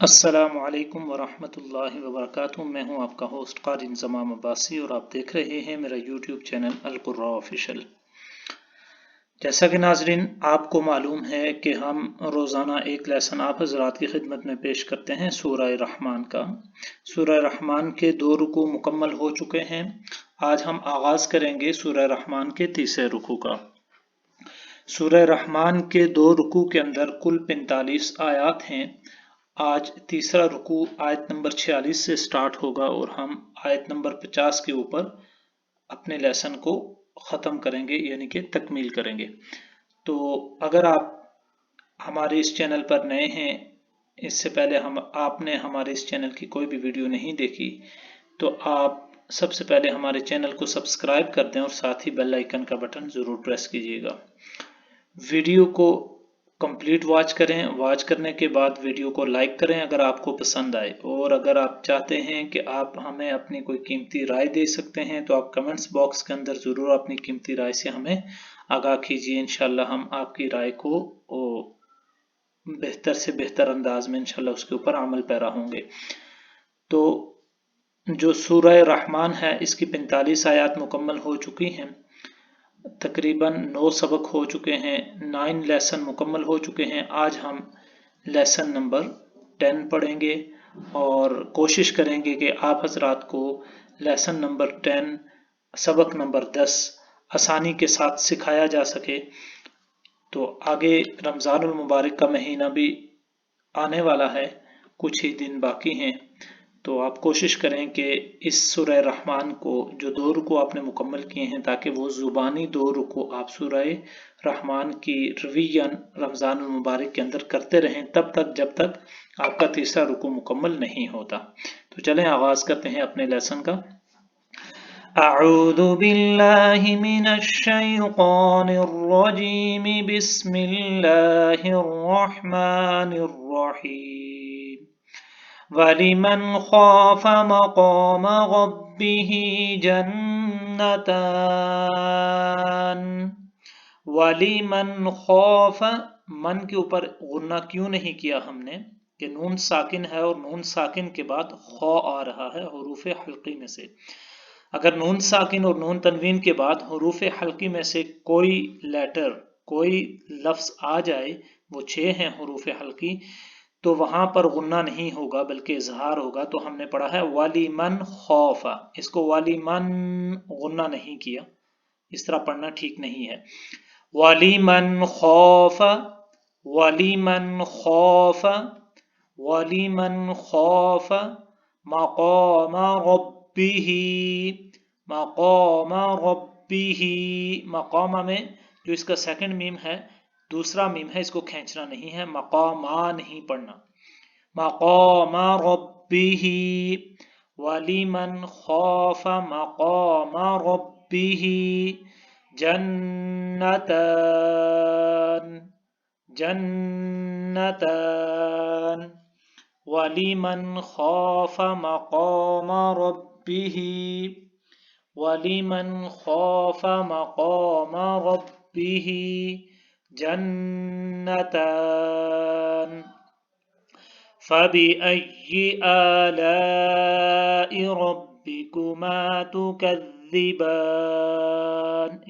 السلام علیکم ورحمۃ اللہ وبرکاتہ۔ میں ہوں آپ کا ہوسٹ قاری انضمام عباسی اور آپ دیکھ رہے ہیں میرا یوٹیوب چینل القرآ آفیشل۔ جیسا کہ ناظرین آپ کو معلوم ہے کہ ہم روزانہ ایک لیسن آپ حضرات کی خدمت میں پیش کرتے ہیں سورہ رحمان کا۔ سورہ رحمان کے 2 رکوع مکمل ہو چکے ہیں۔ آج ہم آغاز کریں گے سورہ رحمان کے تیسرے رکوع کا۔ سورہ رحمان کے 2 رکوع کے اندر کل 45 آیات ہیں۔ آج تیسرا رکوع آیت نمبر 46 سے سٹارٹ ہوگا اور ہم آیت نمبر 50 کے اوپر اپنے لیسن کو ختم کریں گے، یعنی کہ تکمیل کریں گے۔ تو اگر آپ ہمارے اس چینل پر نئے ہیں، اس سے پہلے آپ نے ہمارے اس چینل کی کوئی بھی ویڈیو نہیں دیکھی، تو آپ سب سے پہلے ہمارے چینل کو سبسکرائب کر دیں اور ساتھ ہی بیل آئیکن کا بٹن ضرور پریس کیجیے گا۔ ویڈیو کو کمپلیٹ واچ کریں، واچ کرنے کے بعد ویڈیو کو لائک کریں اگر آپ کو پسند آئے، اور اگر آپ چاہتے ہیں کہ آپ ہمیں اپنی کوئی قیمتی رائے دے سکتے ہیں تو آپ کمنٹس باکس کے اندر ضرور اپنی قیمتی رائے سے ہمیں آگاہ کیجیے۔ انشاءاللہ ہم آپ کی رائے کو بہتر سے بہتر انداز میں انشاءاللہ اس کے اوپر عمل پیرا ہوں گے۔ تو جو سورہ رحمان ہے اس کی 45 آیات مکمل ہو چکی ہیں، تقریباً 9 سبق ہو چکے ہیں، 9 لیسن مکمل ہو چکے ہیں۔ آج ہم لیسن نمبر 10 پڑھیں گے اور کوشش کریں گے کہ آپ حضرات کو لیسن نمبر 10 سبق نمبر 10 آسانی کے ساتھ سکھایا جا سکے۔ تو آگے رمضان المبارک کا مہینہ بھی آنے والا ہے، کچھ ہی دن باقی ہیں، تو آپ کوشش کریں کہ اس سورہ رحمان کو جو 2 رکوع آپ نے مکمل کیے ہیں، تاکہ وہ زبانی 2 رکوع آپ سورہ رحمان کی رویاً رمضان المبارک کے اندر کرتے رہیں، تب تک جب تک آپ کا تیسرا رکوع مکمل نہیں ہوتا۔ تو چلیں آغاز کرتے ہیں اپنے لیسن کا۔ اعوذ باللہ من الشیطان الرجیم، بسم اللہ الرحمن الرحیم۔ وَلِمَنْ خَافَ مَقَامَ رَبِّهِ جَنَّتَانِ۔ وَلِمَنْ خَافَ، من کے اوپر غنہ کیوں نہیں کیا ہم نے کہ نون ساکن ہے اور نون ساکن کے بعد خا آ رہا ہے حروف حلقی میں سے۔ اگر نون ساکن اور نون تنوین کے بعد حروف حلقی میں سے کوئی لیٹر، کوئی لفظ آ جائے، وہ 6 ہیں حروف حلقی، تو وہاں پر غنہ نہیں ہوگا بلکہ اظہار ہوگا۔ تو ہم نے پڑھا ہے وَلِمَنْ خَافَ، اس کو وَلِمَنْ غنہ نہیں کیا، اس طرح پڑھنا ٹھیک نہیں ہے۔ وَلِمَنْ خَافَ، وَلِمَنْ خَافَ، وَلِمَنْ خَافَ مَقَامَ رَبِّهِ، مقام ربِّهِ، مقامہ میں جو اس کا سیکنڈ میم ہے، دوسرا میم ہے، اس کو کھینچنا نہیں ہے، مقامہ نہیں پڑھنا، مقام ربِّهِ۔ وَلِمَنْ خَافَ مَقَامَ رَبِّهِ جَنَّتَانِ، جَنَّتَانِ۔ وَلِمَنْ خَافَ مَقَامَ رَبِّهِ، وَلِمَنْ خَافَ مَقَامَ رَبِّهِ جَنَّتَانِ۔ فَبِأَيِّ آلَاءِ رَبِّكُمَا تُكَذِّبَانِ۔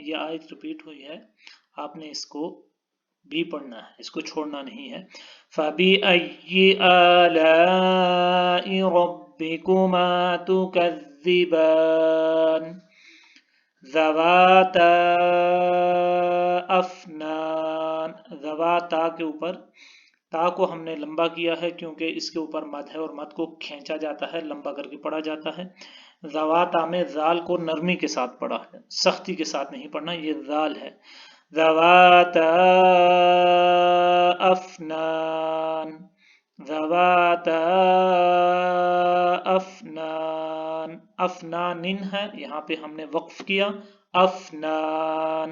یہ آیت ریپیٹ ہوئی ہے، آپ نے اس کو بھی پڑھنا ہے، اس کو چھوڑنا نہیں ہے۔ فَبِأَيِّ آلَاءِ رَبِّكُمَا تُكَذِّبَانِ۔ ذَوَاتَا أَفْنَانٍ، ذَوَاتَا کے اوپر تا کو ہم نے لمبا کیا ہے کیونکہ اس کے اوپر مد ہے اور مد کو کھینچا جاتا ہے، لمبا کر کے پڑھا جاتا ہے۔ ذَوَاتَا میں ذال کو نرمی کے ساتھ پڑھا ہے، سختی کے ساتھ نہیں پڑھنا، یہ ذال ہے۔ ذَوَاتَا أَفْنَانٍ، ذَوَاتَا أَفْنَانٍ، أَفْنَانٍ ہے، یہاں پہ ہم نے وقف کیا، أَفْنَانٍ۔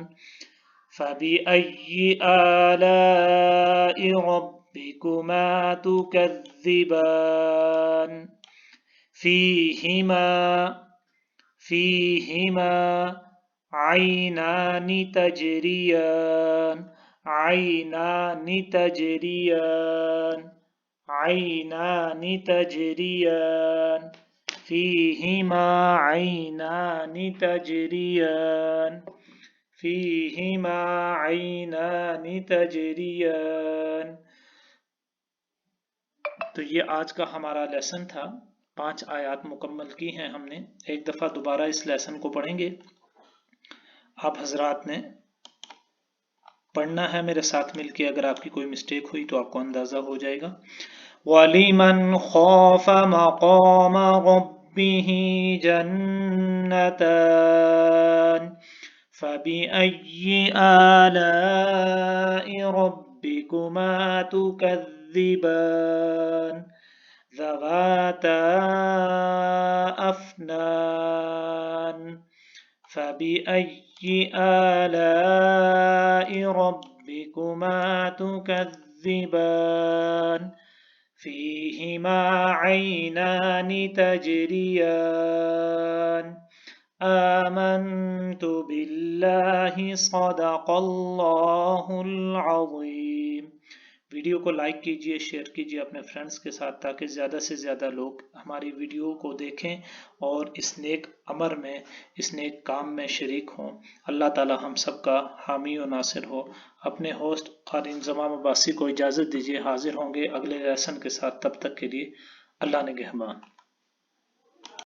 فَبِأَيِّ آلَاءِ رَبِّكُمَا تُكَذِّبَانِ۔ فِيهِمَا، فِيهِمَا عَيْنَانِ تَجْرِيَانِ، عَيْنَانِ تَجْرِيَانِ، عينان تجريان فيهما عينان تجريان فيهما عينان تجريان. تو یہ آج کا ہمارا لیسن تھا. 5 آیات مکمل کی ہیں ہم نے. ایک دفعہ دوبارہ اس لیسن کو پڑھیں گے. آپ حضرات نے پڑھنا ہے میرے ساتھ مل کے. اگر آپ کی کوئی مسٹیک ہوئی تو آپ کو اندازہ ہو جائے گا. وَلِمَنْ خَافَ مَقَامَ رَبِّهِ جَنَّتَانِ فَبِأَيِّ آلَاءِ رَبِّكُمَا تُكَذِّبَانِ ذَوَاتَا أَفْنَانٍ فَبِأَيِّ آلَاءِ رَبِّكُمَا تُكَذِّبَانِ فِيهِمَا عَيْنَانِ تَجْرِيَانِ آمنت باللہ صدق اللہ العظیم. ویڈیو کو لائک کیجئے، شیئر کیجئے اپنے فرینڈز کے ساتھ تاکہ زیادہ سے زیادہ لوگ ہماری ویڈیو کو دیکھیں اور اس نیک امر میں، اس نیک کام میں شریک ہوں. اللہ تعالی ہم سب کا حامی و ناصر ہو. اپنے ہوسٹ قاری انضمام عباسی کو اجازت دیجئے. حاضر ہوں گے اگلے لیسن کے ساتھ. تب تک کے لیے اللہ نگہبان.